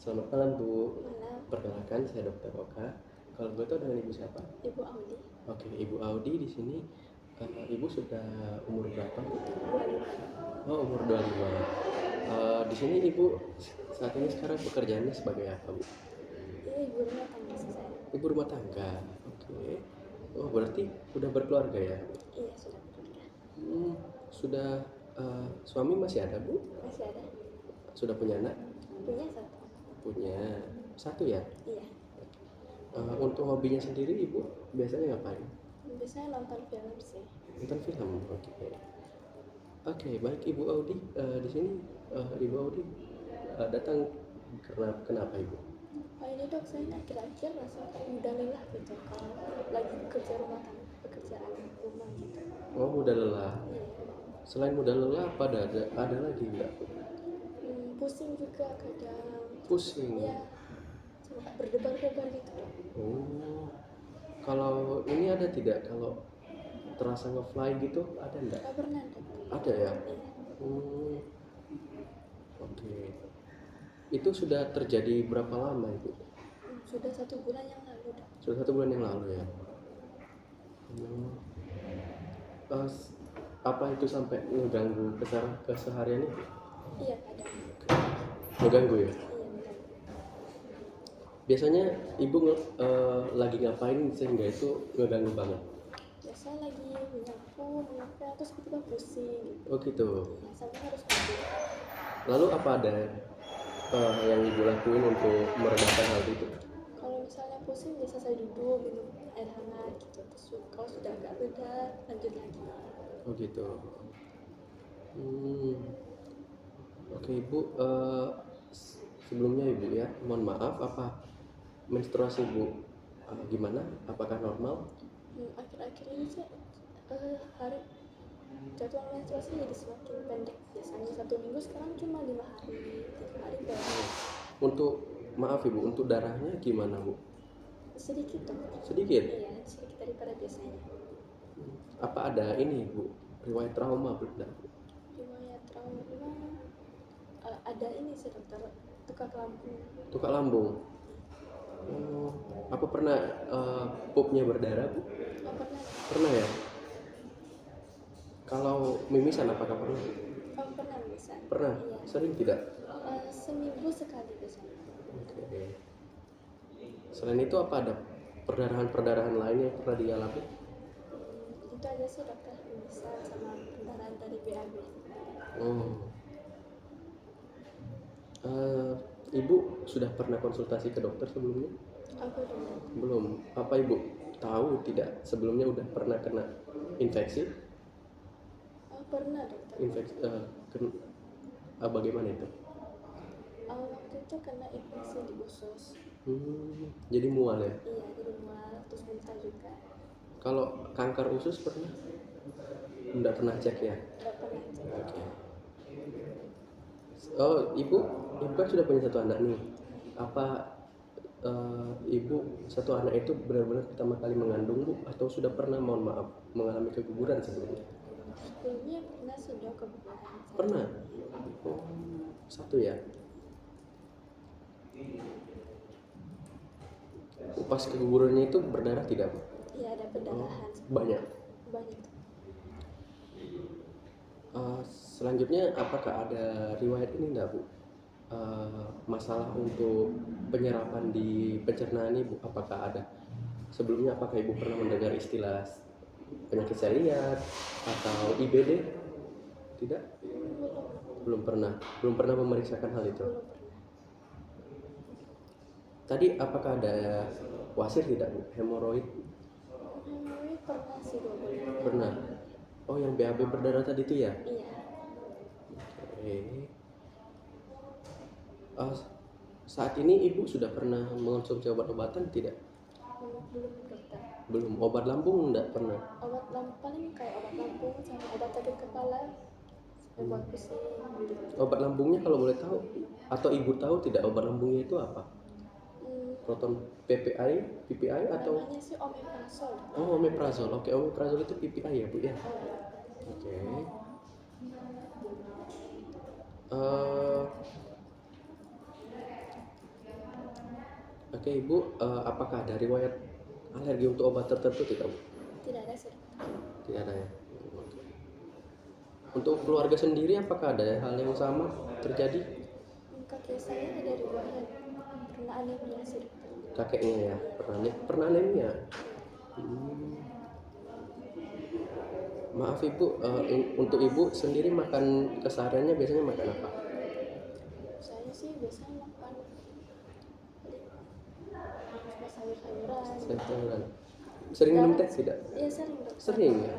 Selamat malam Bu. Malam, Perkenalkan saya Dokter Oka. Kalau gue tahu dengan Ibu siapa? Ibu Audi. Oke, Ibu Audi di sini. Ibu sudah umur berapa Bu? 25. Oh, umur 25. Di sini Ibu saat ini sekarang pekerjaannya sebagai apa Bu? Ini ibu rumah tangga sih saya. Ibu rumah tangga. Oke. Oh, berarti udah berkeluarga ya? Iya, sudah bekerja. Sudah suami masih ada Bu? Masih ada. Sudah punya anak? Punya satu. Punya satu ya? Iya. Untuk hobinya sendiri Ibu biasanya ngapain? Biasanya nonton film sih. Nonton film. Oke, baik Ibu Audi. Di sini Ibu Audi datang karena kenapa Ibu? Oh ini dok, saya akhir-akhir rasa udah lelah gitu kalau lagi kerja rumah tangga, pekerjaan rumah gitu. Oh, udah lelah. Iya. Selain udah lelah, apa ada lagi nggak? Pusing juga kadang. Pusing. Iya. Cuma berdebar-debar gitu dok. Oh, kalau ini ada tidak? Kalau terasa nge-fly gitu, ada nggak? Gak pernah dok. Ada ya. Iya. Oke. Itu sudah terjadi berapa lama Ibu? Sudah 1 bulan yang lalu dok. Sudah 1 bulan yang lalu ya. Apa itu sampai ngeganggu keseharian itu? Iya kadang. Ngeganggu ya? Iya kadang. Biasanya Ibu lagi ngapain sehingga itu ngeganggu banget? Biasa lagi menyapu, mengepel, terus tiba-tiba pusing gitu. Oh gitu. Iya, sampai harus pergi. Lalu apa ada yang Ibu lakuin untuk meredakan hal itu? Kalau misalnya pusing, biasa saya duduk minum air hangat gitu. Terus kalau sudah agak reda, lanjut lagi. Oh gitu. Oke Ibu, sebelumnya Ibu ya, mohon maaf, apa menstruasi Ibu gimana? Apakah normal? Akhir-akhir ini sih hari jadwal menstruasi jadi semakin pendek. Biasanya 1 minggu, sekarang cuma 5 hari, 3 hari baru. Untuk maaf Ibu, untuk darahnya gimana Bu? Sedikit dong. Sedikit? Iya, sedikit daripada biasanya. Apa ada ini Bu, riwayat trauma belum? Riwayat trauma ada ini sih dokter, tukar lambung. Tukar lambung. Oh, apa pernah pupnya berdarah Bu? Oh, pernah. Pernah ya? Kalau mimisan apakah pernah? Oh, pernah bisa. Pernah? Iya. Sering tidak? Seminggu sekali biasanya. Oke. Selain itu apa ada perdarahan lain yang pernah dialami? Itu aja sih dokter, bisa sama pendarahan dari BAB. Ibu sudah pernah konsultasi ke dokter sebelumnya? Aku belum. Belum. Apa Ibu tahu tidak sebelumnya udah pernah kena infeksi? Oh, pernah dokter. Infeksi bagaimana itu? Waktu itu kena infeksi di usus. Jadi mual ya? Iya, jadi mual, terus muntah juga. Kalau kanker usus pernah? Enggak pernah cek ya? Gak pernah cek. Oke. Oh, ibu kan sudah punya satu anak nih. Apa Ibu satu anak itu benar-benar pertama kali mengandung Bu, atau sudah pernah, mohon maaf, mengalami keguguran sebelumnya? Sebelumnya pernah sudah keguguran. Pernah? Oh, satu ya. Pas kegugurannya itu berdarah tidak Bu? Iya, ada pendarahan. Banyak. Banyak. Selanjutnya apakah ada riwayat ini enggak Bu? Masalah untuk penyerapan di pencernaan Ibu, apakah ada? Sebelumnya apakah Ibu pernah mendengar istilah penyakit seliak atau IBD? Tidak? Belum pernah memeriksakan hal itu. Belum pernah. Tadi apakah ada wasir tidak Bu? Hemoroid? Hemoroid pernah sih 2 bulan. Pernah. Oh, yang BAB berdarah tadi itu ya? Iya. Oke. Saat ini Ibu sudah pernah mengonsumsi obat-obatan tidak? Belum dokter. Belum. Obat lambung enggak pernah? Obat lambung paling kayak obat lambung sama obat sakit kepala, sampai buat pusing gitu. Obat lambungnya kalau boleh tahu, atau Ibu tahu tidak obat lambungnya itu apa? Proton PPI atau? Namanya sih omeprazol. Oh, omeprazol. Oke, omeprazol itu PPI ya Bu ya? Oke. Oke ibu, apakah ada riwayat alergi untuk obat tertentu tidak bu? Tidak ada sih. Tidak ada ya. Oke. Untuk keluarga sendiri apakah ada hal yang sama terjadi? Kakek saya ada riwayat pernah anemia sih. Kakeknya ya pernah anemia. Hmm. Maaf ibu, untuk ibu sendiri makan kesehariannya biasanya makan apa? Saya sih biasanya makan cuma sayur-sayuran. Sayuran. Sering minum teh tidak? Iya sering dok. Sering ya.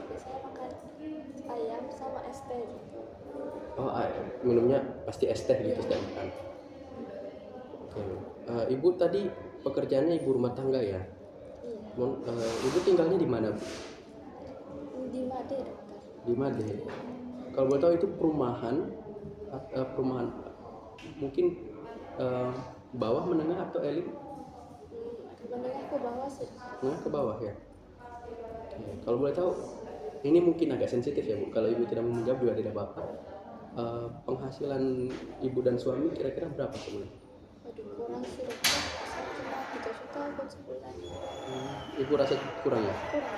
Biasanya makan ayam sama es teh gitu. Oh, minumnya pasti es teh gitu setiap makan. Oke. Ibu tadi pekerjaannya ibu rumah tangga ya. Iya. Ibu tinggalnya di mana bu? Di Made dokter. Di Made. Kalau boleh tahu itu perumahan, perumahan mungkin bawah, menengah atau elit? Menengah ke bawah sih. Menengah ke bawah ya. Oke. Kalau boleh tahu, ini mungkin agak sensitif ya bu. Kalau ibu tidak mau menjawab juga tidak apa-apa. Penghasilan ibu dan suami kira-kira berapa sebulan? Waduh kurang sih dokter. Saya cuma 3 juta buat sebulan. Ibu rasa kurang ya? Kurang.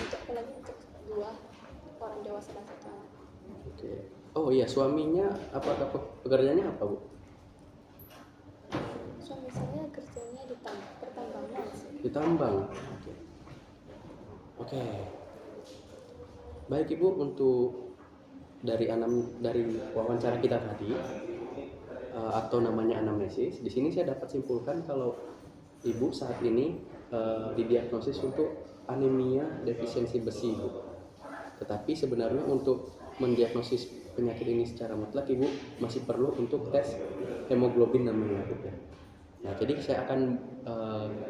Untuk apalagi untuk dua orang dewasa dan satu anak. Oke. Oh iya, suaminya apakah pekerjaannya apa bu? Suami saya kerjanya di pertambangan sih. Di tambang. Oke. Oke. Baik ibu, untuk dari wawancara kita tadi, atau namanya anamnesis, di sini saya dapat simpulkan kalau ibu saat ini didiagnosis untuk anemia defisiensi besi ibu. Tetapi sebenarnya untuk mendiagnosis penyakit ini secara mutlak ibu masih perlu untuk tes hemoglobin namanya bu ya. Nah jadi saya akan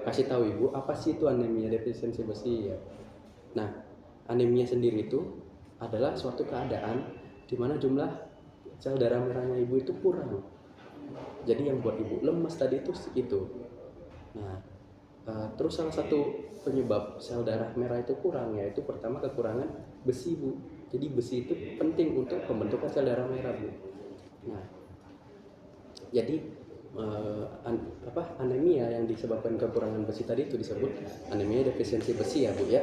kasih tahu ibu apa sih itu anemia defisiensi besi ya. Nah anemia sendiri itu adalah suatu keadaan di mana jumlah sel darah merahnya ibu itu kurang. Jadi yang buat ibu lemas tadi itu. Nah terus salah satu penyebab sel darah merah itu kurang yaitu pertama kekurangan besi bu. Jadi besi itu penting untuk pembentukan sel darah merah bu. Nah jadi anemia yang disebabkan kekurangan besi tadi itu disebut anemia defisiensi besi ya bu ya.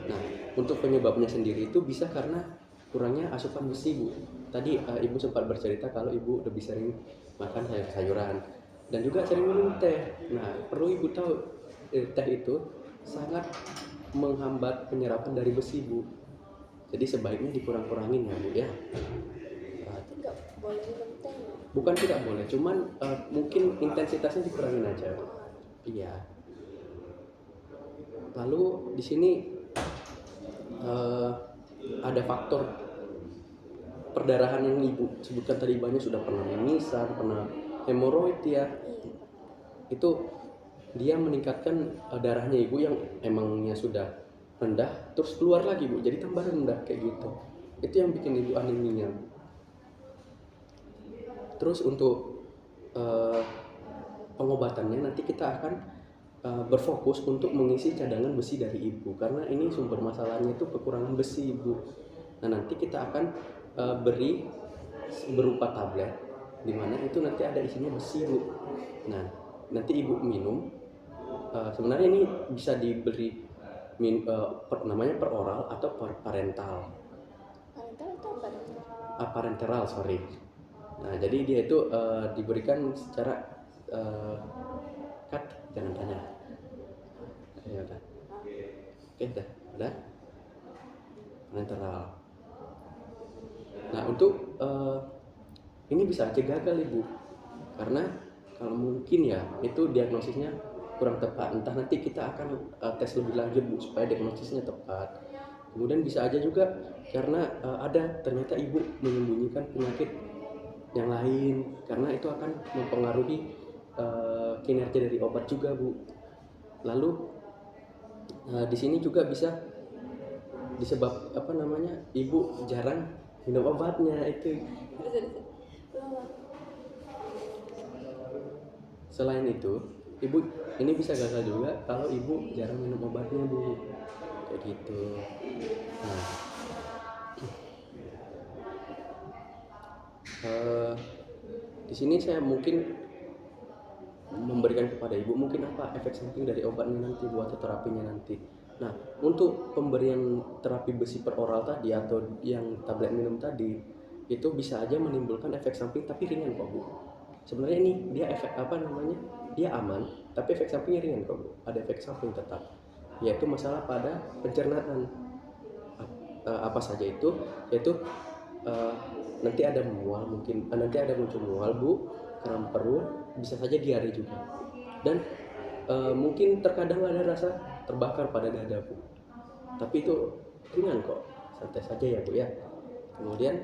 Nah untuk penyebabnya sendiri itu bisa karena kurangnya asupan besi bu. Tadi ibu sempat bercerita kalau ibu lebih sering makan sayur-sayuran dan juga sering minum teh. Nah perlu ibu tahu teh itu sangat menghambat penyerapan dari besi bu. Jadi sebaiknya dikurang-kurangin ya bu ya. Berarti nggak boleh minum teh ya? Bukan tidak boleh, cuman mungkin intensitasnya dikurangin aja. Iya. Lalu di sini ada faktor perdarahan yang ibu sebutkan tadi, banyak sudah pernah mimisan, pernah hemoroid ya. Iya. Itu dia meningkatkan darahnya ibu yang emangnya sudah rendah, terus keluar lagi bu, jadi tambah rendah kayak gitu. Itu yang bikin ibu anemia. Terus untuk pengobatannya nanti kita akan berfokus untuk mengisi cadangan besi dari ibu, karena ini sumber masalahnya itu kekurangan besi ibu. Nah nanti kita akan beri berupa tablet, dimana itu nanti ada isinya besi bu. Nah nanti ibu minum, sebenarnya ini bisa diberi namanya per oral atau per parental. Parental itu apa dokter? Parenteral sorry. Nah jadi dia itu diberikan secara cut, jangan tanya. Ya udah. Oke udah. Parenteral. Nah untuk ini bisa aja gagal ibu, karena kalau mungkin ya itu diagnosisnya kurang tepat. Entah nanti kita akan tes lebih lanjut bu supaya diagnosisnya tepat. Kemudian bisa aja juga karena ada ternyata ibu menyembunyikan penyakit yang lain, karena itu akan mempengaruhi kinerja dari obat juga bu. Lalu di sini juga bisa disebab ibu jarang minum obatnya itu. Selain itu ibu ini bisa gagal juga kalau ibu jarang minum obatnya bu, kayak gitu. Nah di sini saya mungkin memberikan kepada ibu mungkin apa efek samping dari obatnya nanti Bu atau terapinya nanti. Nah, untuk pemberian terapi besi per oral tadi atau yang tablet minum tadi itu bisa aja menimbulkan efek samping tapi ringan kok Bu. Sebenarnya ini dia efek apa namanya? Dia aman, tapi efek sampingnya ringan kok Bu. Ada efek samping tetap, yaitu masalah pada pencernaan. Apa saja itu? Yaitu eh, nanti ada mual mungkin, nanti ada muncul mual Bu, kram perut, bisa saja diare juga. Dan mungkin terkadang ada rasa terbakar pada dada Bu. Tapi itu ringan kok, santai saja ya Bu ya. Kemudian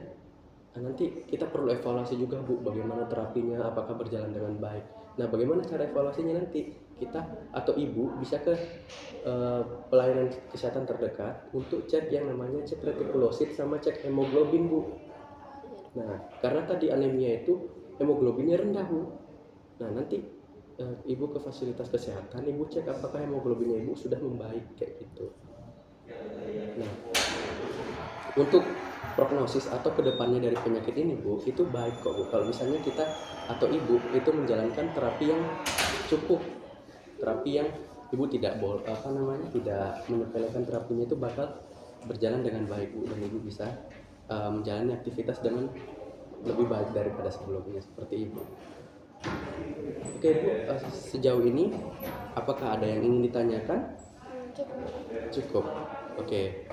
nanti kita perlu evaluasi juga Bu, bagaimana terapinya, apakah berjalan dengan baik. Nah, bagaimana cara evaluasinya nanti? Kita atau ibu bisa ke pelayanan kesehatan terdekat untuk cek yang namanya cek retikulosit sama cek hemoglobin Bu. Nah, karena tadi anemia itu hemoglobinnya rendah Bu. Nah, nanti ibu ke fasilitas kesehatan, ibu cek apakah hemoglobinnya ibu sudah membaik kayak gitu. Nah, untuk prognosis atau kedepannya dari penyakit ini Bu, itu baik kok Bu. Kalau misalnya kita atau ibu itu menjalankan terapi yang cukup, terapi yang ibu tidak tidak menyepelekan terapinya, itu bakal berjalan dengan baik Bu, dan ibu bisa menjalani aktivitas dengan lebih baik daripada sebelumnya seperti ibu. Oke Bu, sejauh ini apakah ada yang ingin ditanyakan? Cukup. Oke,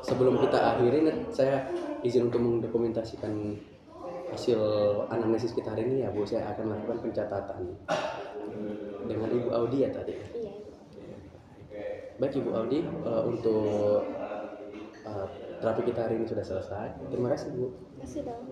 sebelum kita akhiri, saya izin untuk mendokumentasikan hasil anamnesis kita hari ini ya Bu. Saya akan melakukan pencatatan dengan Ibu Audi ya tadi. Iya. Baik Ibu Audi, untuk terapi kita hari ini sudah selesai. Terima kasih Bu. Masih dong.